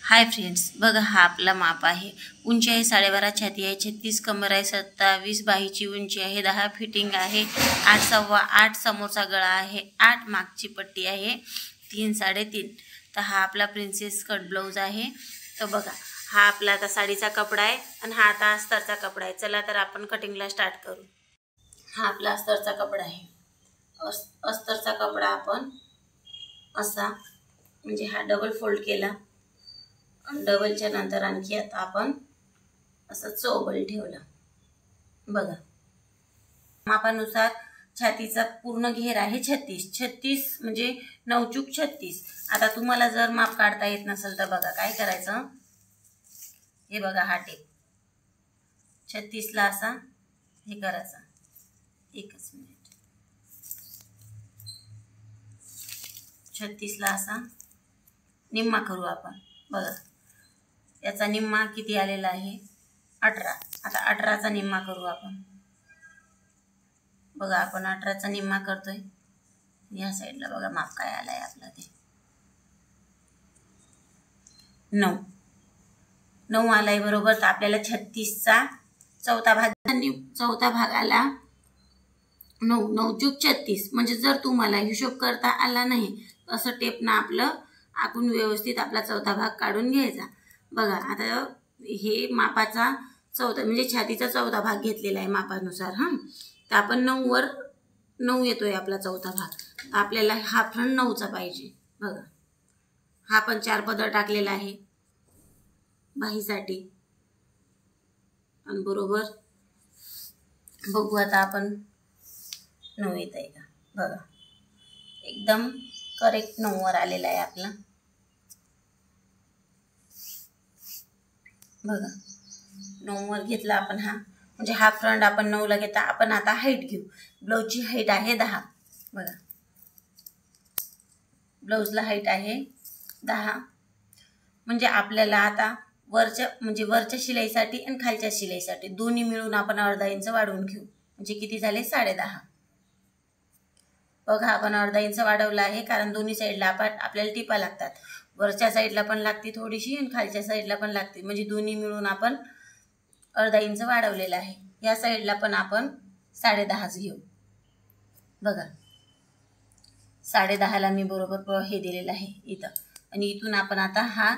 Hi friends, बघा हा आपला माप आहे। उंची आहे 12.5, छाती आहे 36, कमर आहे 27, बाहीची उंची आहे 10, फिटिंग आहे 8 सव्वा 8, समोरचा गळा आहे 8, मागची पट्टी आहे 3 3.5। तर हा आपला प्रिन्सेस कट ब्लाउज आहे। तर बघा हा आपला आता साडीचा कपडा आहे आणि हा आता अस्तरचा कपडा आहे। चला तर आपण कटिंगला स्टार्ट करू। हा आपला अस्तरचा कपडा आहे। अस्तरचा कपडा आपण असा म्हणजे हा डबल फोल्ड केला, डबलच्या नंतर आणखी आता आपण असं चौबल ठेवला। बघा मापानुसार छातीचा पूर्ण घेर आहे 36 म्हणजे 9 चूक 36। आता तुम्हाला जर माप काढता येत नसेल तर बघा काय करायचं, हे बघा हा टेप 36 ला असा हे करायचा। एकच मिनिट, 36 ला असा निम्मा करू आपण। बघा याचा निम्मा किती आलेला आहे 18। आता 18 चा निम्मा करू आपण। बघा आपण 18 चा निम्मा करतोय। या साइडला बघा माप काय आलाय आपला ते 9 आलाय बरोबर। तर आपल्याला 36 चा चौथा भाग आला 9 चूक 36। म्हणजे जर तुम्हाला हिशोब करता आला नाही असं टेपनं आपलं आपण व्यवस्थित आपला चौथा भाग काढून घ्यायचा। बघा आता हे मापाचा चौथा म्हणजे छातीचा चौथा भाग घेतलेला आहे मापानुसार। तर आपण 9 वर 9 येतोय आपला चौथा भाग। आपल्याला हा फ्रंट 9 चा पाहिजे। बघा हा पण 4 पदर टाकलेला आहे बाहीसाठी आणि बरोबर बघू आता आपण 9 येत आहे का। बघा एकदम करेक्ट 9 वर आलेला आहे आपला। बघा 9 वर घेतला आपण हा म्हणजे हा फ्रंट आपण 9 ला घेता। आपण आता हाईट घेऊ। ब्लाउजची हाईट आहे 10। बघा ब्लाउजला हाईट आहे 10। म्हणजे आपल्याला आता वरच्या शिलाईसाठी आणि खालच्या शिलाईसाठी दोन्ही मिळून आपण अर्धा इंच वाढवून घेऊ। म्हणजे किती झाले 10.5। बघा आपण अर्धा इंच वाढवला आहे कारण दोन्ही साईडला आपल्याला टिपा लागतात। वरच्या साईडला पण लागते थोडीशी आणि खालच्या साईडला पण लागते। म्हणजे दोन्ही मिळून आपण अर्धा इंच वाढवलेला आहे। या साईडला पण आपण 10.5 घेऊ। बघा 10.5 ला मी बरोबर हे दिलेलं आहे इथं। आणि इथून आपण आता हा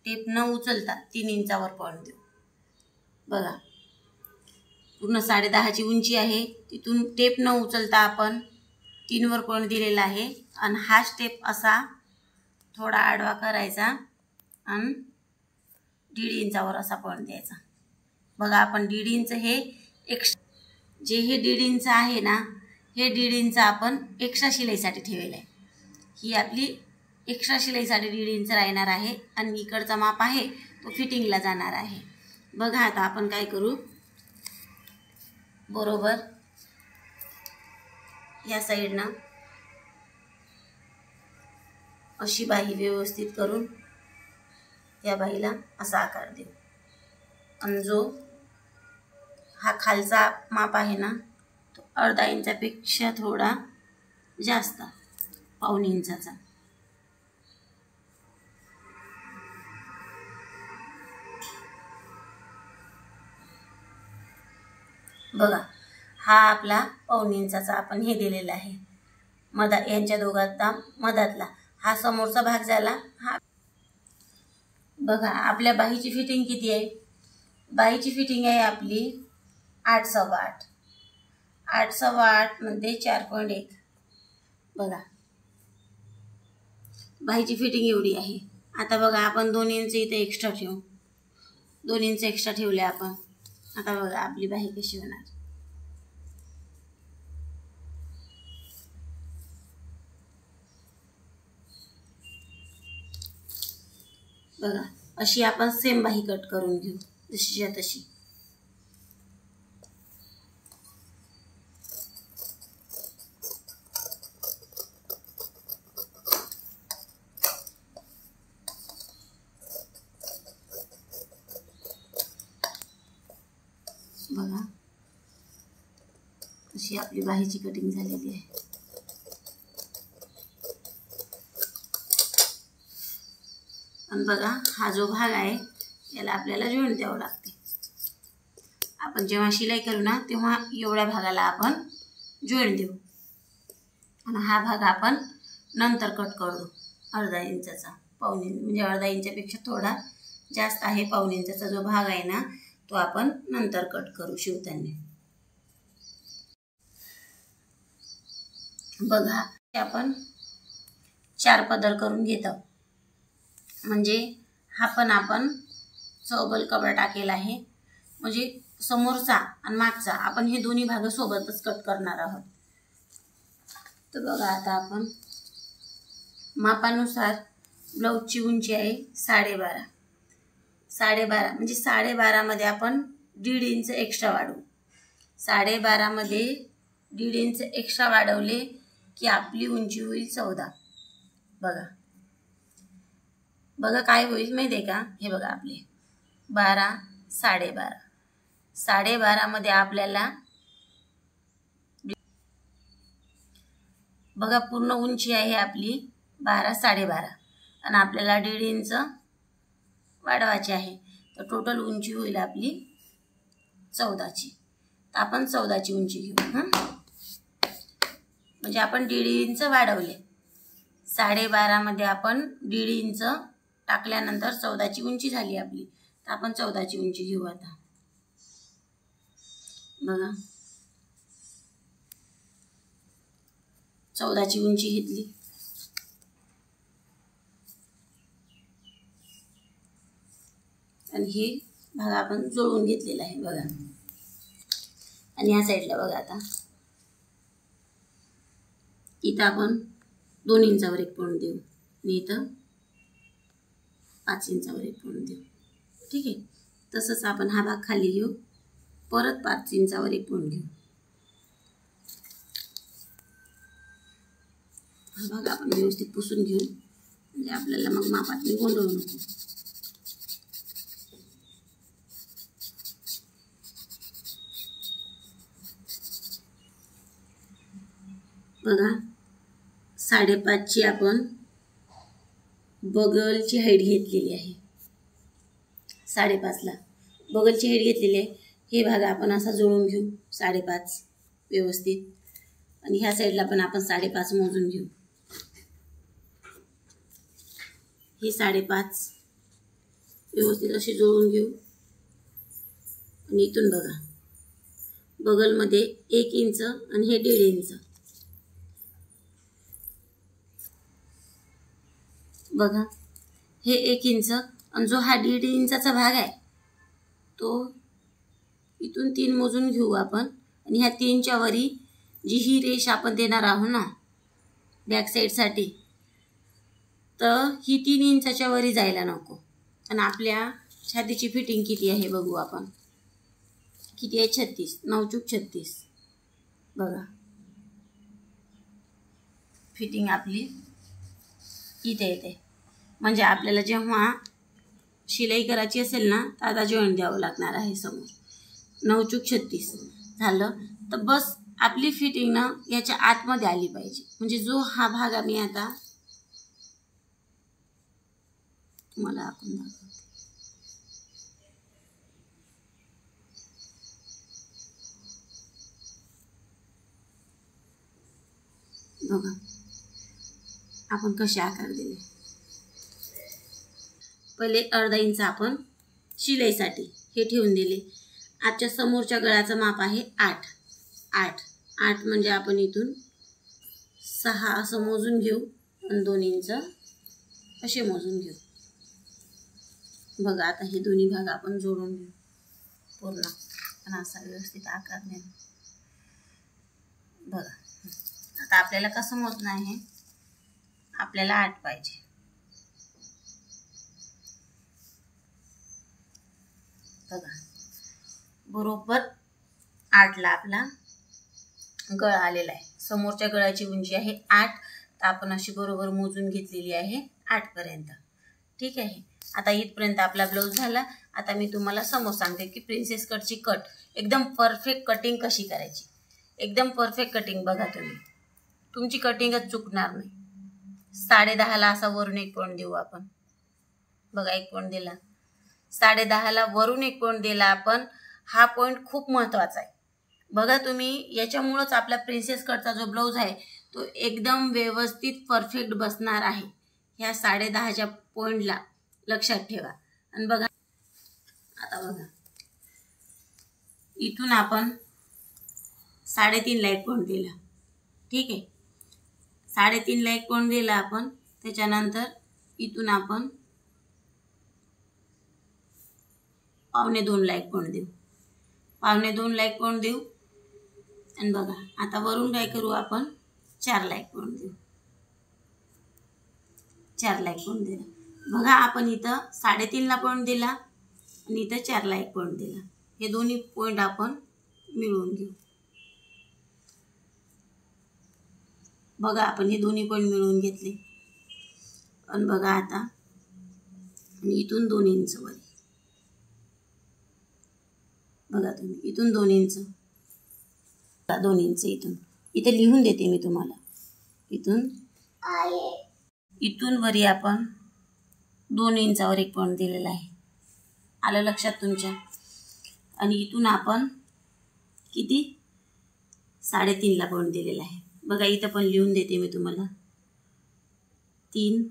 टेप न उचलता 3 इंचावर पॉईंट देऊ। बघा पूर्ण 10.5 ची उंची आहे, तिथून टेप न उचलता आपण 3 वर पॉईंट दिलेला आहे आणि हा स्टेप असा थोडा आडवा करायचा आणि 1.5 इंचावर असा पॉईंट द्यायचा। बघा आपण 1.5 इंच हे जे हे 1.5 इंच आहे ना, हे 1.5 इंच आपण एक्स्ट्रा शिलाईसाठी ठेवलेलं आहे। ही आपली एक्स्ट्रा शिलाईसाठी 1.5 इंच राहणार आहे आणि इकडचा माप आहे तो फिटिंगला जाणार आहे। बघा आता आपण काय करू, बरोबर या साइडनं अशी बाही व्यवस्थित करून या बाहीला असा आकार देऊ आणि जो हा खालचा माप आहे ना तो अर्धा इंचापेक्षा थोडा जास्त, पाऊण इंचाचा। बघा हा आपला पाऊण इंचाचा आपण हे दिलेला आहे यांच्या दोघांचा मधातला हा समोरचा भाग झाला। हा बघा आपल्या बाहीची फिटिंग किती आहे, बाहीची फिटिंग आहे आपली 8 सव्वा 8। 8 सव्वा 8 मध्ये 4.1। बघा बाहीची फिटिंग एवढी आहे। आता बघा आपण 2 इंच इथे एक्स्ट्रा ठेवू, 2 इंच एक्स्ट्रा ठेवले आपण। आता बघा आपली बाही कशी होणार। बघा अशी आपण सेम बाही कट करून घेऊ जशीच्या तशी। बघा अशी आपली बाहीची कटिंग झालेली आहे। पण बघा हा जो भाग आहे याला आपल्याला जॉईंट द्यावं लागते. आपण जेव्हा शिलाई करू ना तेव्हा एवढ्या भागाला आपण जॉईंट देऊ आणि हा भाग आपण नंतर कट करू. अर्धा इंचाचा, पाऊण इंच, म्हणजे अर्धा इंचापेक्षा थोडा जास्त आहे. पाऊण इंचाचा जो भाग आहे ना तो आपण नंतर कट करू शिवताना. बघा आपण 4 पदर करून घेत आहोत. म्हणजे हा पण आपण चौबल कपडा टाकेला आहे. म्हणजे समोरचा आणि मागचा आपण हे दोन्ही भाग सोबतच कट करणार आहोत. तर बघा आता आपण मापानुसार ब्लाऊजची उंची आहे 12.5. 12.5 म्हणजे 12.5 मध्ये आपण 1.5 इंच एक्स्ट्रा वाढवू. 12.5 मध्ये 1.5 इंच एक्स्ट्रा वाढवले की आपली उंची होईल 14. बघा बघा काय होईल माहिती आहे का? हे बघा आपले 12, 12.5. 12.5 मध्ये आपल्याला बघा पूर्ण उंची आहे आपली 12, 12.5 आणि आपल्याला 1.5 इंच वाढवायची आहे. तर टोटल उंची होईल आपली 14ची. तर आपण 14ची उंची घेऊ. म्हणजे आपण 1.5 इंच वाढवले. 12.5 मध्ये आपण 1.5 इंच टाकल्यानंतर 14ची उंची झाली आपली. तर आपण 14ची उंची घेऊ आता. बघा 14ची उंची घेतली. आणि हे भाग आपण जुळवून घेतलेला आहे बघा. आणि या साईडला बघा आता इथं आपण 2 इंचावर एक पॉईंट देऊ आणि इथं 5 इंचावर एक पॉईंट देऊ. ठीक आहे. तसंच आपण हा भाग खाली घेऊ, परत 5 इंचावर एक पॉईंट घेऊ. हा भाग आपण व्यवस्थित पुसून घेऊ म्हणजे आपल्याला मग मापात गोंधळ नको. बघा 5.5ची आपण बगलची हाईट घेतलेली आहे. 5.5ला बगलची हाईट घेतलेली आहे. हे भाग आपण असा जुळवून घेऊ 5.5 व्यवस्थित. आणि ह्या साईडला पण आपण 5.5 मोजून घेऊ. हे 5.5 व्यवस्थित अशी जुळवून घेऊ. आणि इथून बघा बगलमध्ये 1 इंच आणि हे 1.5 इंच. बघा हे 1 इंच आणि जो हा 1.5 इंचाचा भाग आहे तो इथून 3 मोजून घेऊ आपण. आणि ह्या 3च्या वरी जी ही रेष आपण देणार आहोत ना बॅक साईडसाठी, तर ही 3 इंचाच्या वरी जायला नको. आणि आपल्या छातीची फिटिंग किती आहे बघू आपण. किती आहे? 36. 9 चूक 36. बघा फिटिंग आपली इथे येते. म्हणजे आपल्याला जेव्हा शिलाई करायची असेल ना तर आता जॉईंट द्यावं लागणार आहे समोर. 9 चूक 36 झालं. तर बस आपली फिटिंग ना याच्या आतमध्ये आली पाहिजे. म्हणजे जो हा भाग आम्ही आता तुम्हाला आपण दाखवते. बघा आपण कसे आकार दिले. पहिले अर्धा इंच आपण शिलाईसाठी हे ठेवून दिले. आजच्या समोरच्या गळ्याचं माप आहे 8. 8 म्हणजे आपण इथून 6 असं मोजून घेऊ आणि 2 इंच असे मोजून घेऊ. बघा आता हे दोन्ही भाग आपण जोडून घेऊ पूर्ण आणि असा व्यवस्थित आकार देऊ. बघा आता आपल्याला कसं मोजणं आहे, आपल्याला 8 पाहिजे. बघा बरोबर 8ला आपला गळा आलेला आहे. समोरच्या गळ्याची उंची आहे 8. तर आपण अशी बरोबर मोजून घेतलेली आहे 8 पर्यंत. ठीक आहे. आता इथपर्यंत आपला ब्लाऊज झाला. आता मी तुम्हाला समोर सांगते की प्रिन्सेस कटची कट एकदम परफेक्ट कटिंग कशी करायची. एकदम परफेक्ट कटिंग बघा तुम्ही, तुमची कटिंगच चुकणार नाही. 10.5ला असा वरून एक पॉईंट देऊ आपण. बघा 1 पॉईंट दिला. 10.5ला वरून 1 पॉईंट दिला आपण. हा पॉईंट खूप महत्त्वाचा आहे. बघा तुम्ही, याच्यामुळेच आपला प्रिन्सेस कटचा जो ब्लाऊज आहे तो एकदम व्यवस्थित परफेक्ट बसणार आहे. ह्या 10.5च्या पॉईंटला लक्षात ठेवा. आणि बघा आता बघा, इथून आपण 3.5ला 1 पॉईंट दिला. ठीक आहे, 3.5ला 1 पॉईंट दिला आपण. त्याच्यानंतर इथून आपण 1.25ला 1 पॉईंट देऊ. 1.25ला 1 पॉईंट देऊ. आणि बघा आता वरून काय करू आपण, 4ला 1 पॉईंट देऊ. 4ला 1 पॉईंट दिला. बघा आपण इथं 3.5ला पॉईंट दिला आणि इथं 4ला 1 पॉईंट दिला. हे दोन्ही पॉईंट आपण मिळवून घेऊ. बघा आपण हे दोन्ही पॉईंट मिळवून घेतले. आणि बघा आता इथून 2 इंच वर. बघा तुम्ही इथून 2 इंच, 2 इंच इथं लिहून देते मी तुम्हाला. इथून वरी आपण 2 इंचावर 1 पॉईंट दिलेला आहे. आलं लक्षात तुमच्या. आणि इथून आपण किती 3.5ला पॉईंट दिलेला आहे. बघा इथं पण लिहून देते मी तुम्हाला. 3,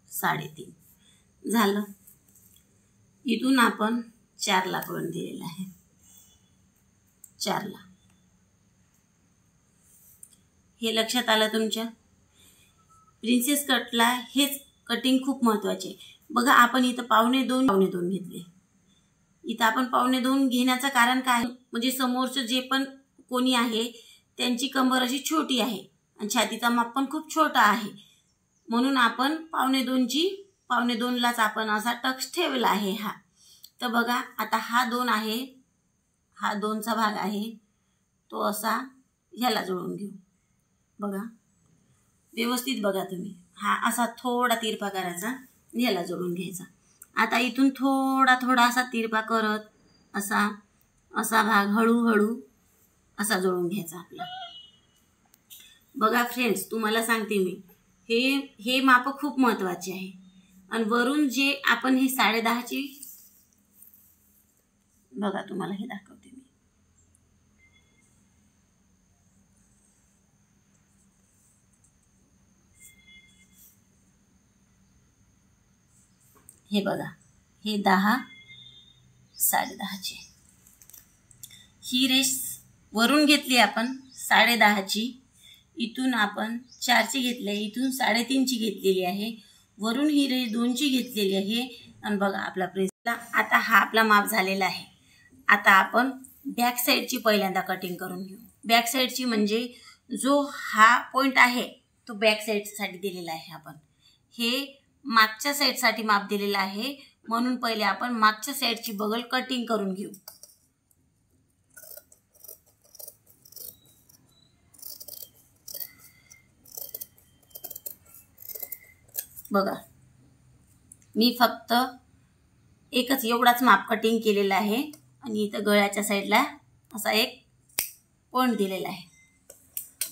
3.5 झालं. इथून आपण 4ला पॉईंट दिलेला आहे. 4ला. हे लक्षात आलं तुमच्या. प्रिन्सेस कटला हेच कटिंग खूप महत्त्वाचे आहे. बघा आपण इथं 1.25 घेतले. इथं आपण 1.25 घेण्याचं कारण काय, म्हणजे समोरचं जे पण कोणी आहे त्यांची कंबर अशी छोटी आहे आणि छातीचा माप पण खूप छोटा आहे. म्हणून आपण 1.25लाच आपण असा टक्स ठेवला आहे हा. तर बघा आता हा 2 आहे, हा 2चा भाग आहे, तो असा ह्याला जोडून घेऊ. बघा व्यवस्थित बघा तुम्ही. हा असा थोडा तिरपा करायचा, ह्याला जोडून घ्यायचा. आता इथून थोडा असा तिरपा करत असा भाग हळूहळू असा जोडून घ्यायचा आपला. बघा फ्रेंड्स, तुम्हाला सांगते मी, हे माप खूप महत्त्वाचे आहे. आणि वरून जे आपण हे 10.5ची, बघा तुम्हाला हे दाखवते मी. हे बघा, हे 10, 10.5ची ही रेष वरून घेतली आपण 10.5ची. इथून आपण 4ची घेतली आहे, इथून 3.5ची घेतलेली आहे, वरून ही रेष 2ची घेतलेली आहे. आणि बघा आपला प्रिन्सला आता हा आपला माप झालेला आहे. आता आपण बॅक साईडची पहिल्यांदा कटिंग करून घेऊ. बॅक साईडची म्हणजे जो हा पॉईंट आहे तो बॅक साईडसाठी दिलेला आहे. आपण हे मागच्या साईडसाठी माप दिलेला आहे, म्हणून पहिले आपण मागच्या साईडची बगल कटिंग करून घेऊ. बघा मी फक्त एकच एवढाच माप कटिंग केलेला आहे आणि इथं गळ्याच्या साईडला असा एक पॉईंट दिलेला आहे.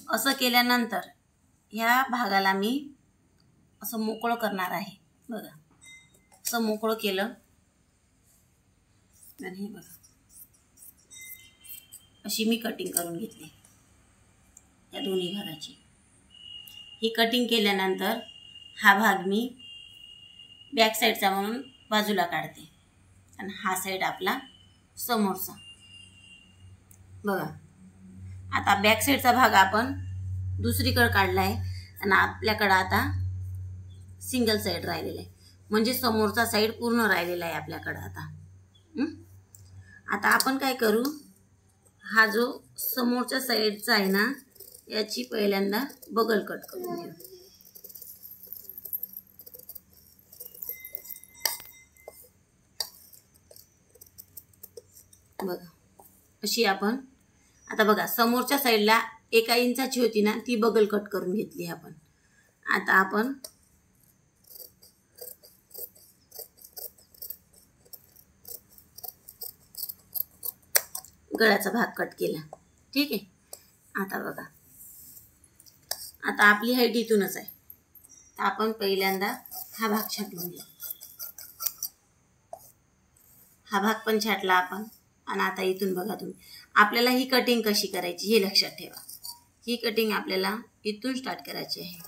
असं केल्यानंतर ह्या भागाला मी असं मोकळं करणार आहे. बघा असं मोकळं केलं आणि हे बघा अशी मी कटिंग करून घेतली या दोन्ही भागाची. ही कटिंग केल्यानंतर हा भाग मी बॅक साईडचा म्हणून बाजूला काढते आणि हा साईड आपला समोरचा. बघा आता बॅक साईडचा भाग आपण दुसरीकडे काढला आहे आणि आपल्याकडे आता सिंगल साईड राहिलेला आहे, म्हणजे समोरचा साईड पूर्ण राहिलेला आहे आपल्याकडे. आता आपण काय करू, हा जो समोरच्या साईडचा आहे ना याची पहिल्यांदा बगल कट करून घेऊ. बघा अशी आपण आता बघा समोरच्या साईडला 1 इंचाची होती ना, ती बगल कट करून घेतली आपण. आता आपण गळ्याचा भाग कट केला. ठीक आहे. आता बघा आता आपली हाईट इथूनच आहे, आपण पहिल्यांदा हा भाग छाटून घेऊ. हा भाग पण छाटला आपण. आणि आता इथून बघा तुम्ही, आपल्याला ही कटिंग कशी करायची हे लक्षात ठेवा. ही कटिंग आपल्याला इथून स्टार्ट करायची आहे.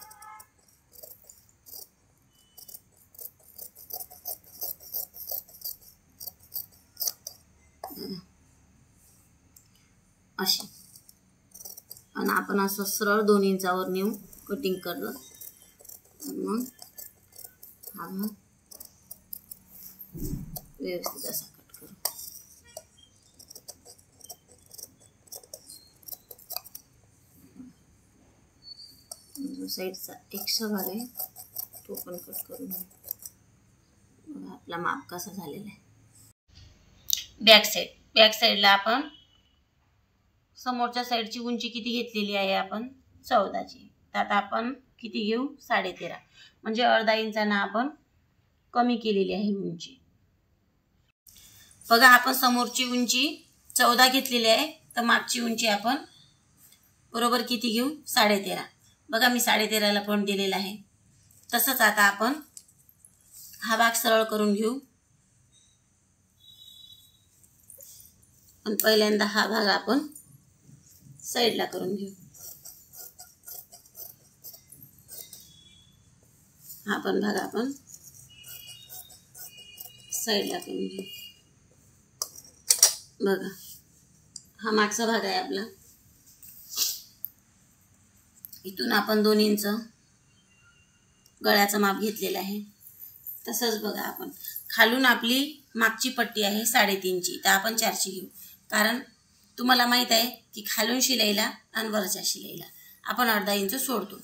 अशी. आणि आपण असं सरळ 2 इंचावर नेऊन कटिंग करलं. मग हा भाग व्यवस्थित असा कट करू. जो साईडचा एक्स्ट्रा भाग आहे तो पण कट करून घेऊ. बघा आपला माप कसा झालेला आहे. बॅक साईडला आपण समोरच्या साईडची उंची किती घेतलेली आहे आपण 14ची. तर आता आपण किती घेऊ 13.5, म्हणजे अर्धा इंचानं आपण कमी केलेली आहे उंची. बघा आपण समोरची उंची 14 घेतलेली आहे, तर मागची उंची आपण बरोबर किती घेऊ 13.5. बघा मी 13.5ला पॉईंट दिलेला आहे. तसंच आता आपण हा भाग सरळ करून घेऊ. आणि पहिल्यांदा हा भाग आपण साईडला करून घेऊ. हा पण भाग आपण साईडला करून घेऊ. बघा हा मागचा भाग आहे आपला. इथून आपण 2 इंच गळ्याचं माप घेतलेलं आहे. तसंच बघा आपण खालून आपली मागची पट्टी आहे 3.5ची, तर आपण 4ची घेऊ. कारण तुम्हाला माहीत आहे की खालून शिलाईला आणि वरच्या शिलाईला आपण अर्धा इंच सोडतो,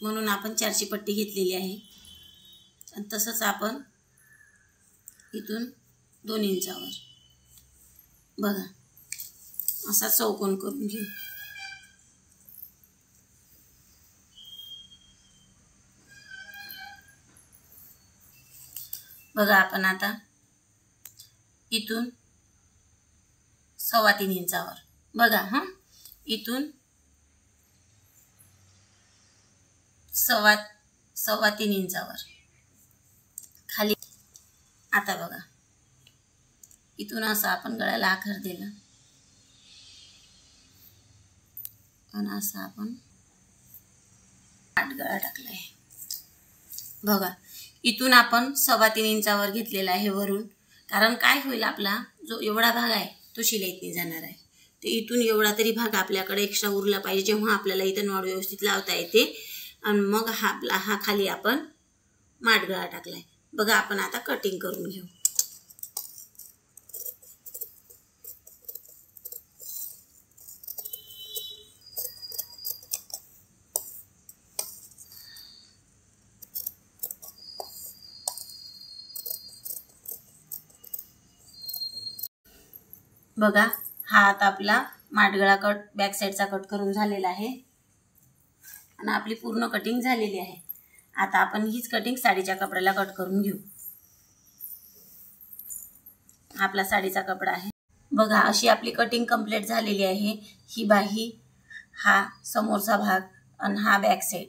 म्हणून आपण 4ची पट्टी घेतलेली आहे. आणि तसंच आपण इथून 2 इंचावर बघा असा चौकोन करून घेऊ. बघा आपण आता इथून 3.25 इंचावर बघा इथून 3.25 इंचावर खाली. आता बघा इथून असं आपण गळ्याला आकार दिला आणि असं आपण गळा टाकलाय. बघा इथून आपण 3.25 इंचावर घेतलेला आहे वरून. कारण काय होईल, आपला जो एवढा भाग आहे तो शिलाईतनी जाणार आहे, ते इथून एवढा तरी भाग आपल्याकडे एक्स्ट्रा उरला पाहिजे, जेव्हा आपल्याला इथं नॉट व्यवस्थित लावता येते. आणि मग हा खाली आपण माटगळा टाकलाय. बघा आपण आता कटिंग करून घेऊ. बघा हा आता आपला माटगळा कट बॅक साईडचा कट करून झालेला आहे आणि आपली पूर्ण कटिंग झालेली आहे. आता आपण हीच कटिंग साडीच्या कपड्याला कट करून घेऊ. आपला साडीचा कपडा आहे. बघा अशी आपली कटिंग कंप्लीट झालेली आहे. ही बाही, हा समोरचा भाग आणि हा बॅक साईड.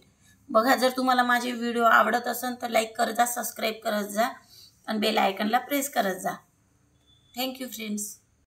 बघा जर तुम्हाला माझे व्हिडिओ आवडत असेल तर लाईक करत जा, सबस्क्राईब करत जा आणि बेल आयकॉनला प्रेस करत जा. Thank you friends.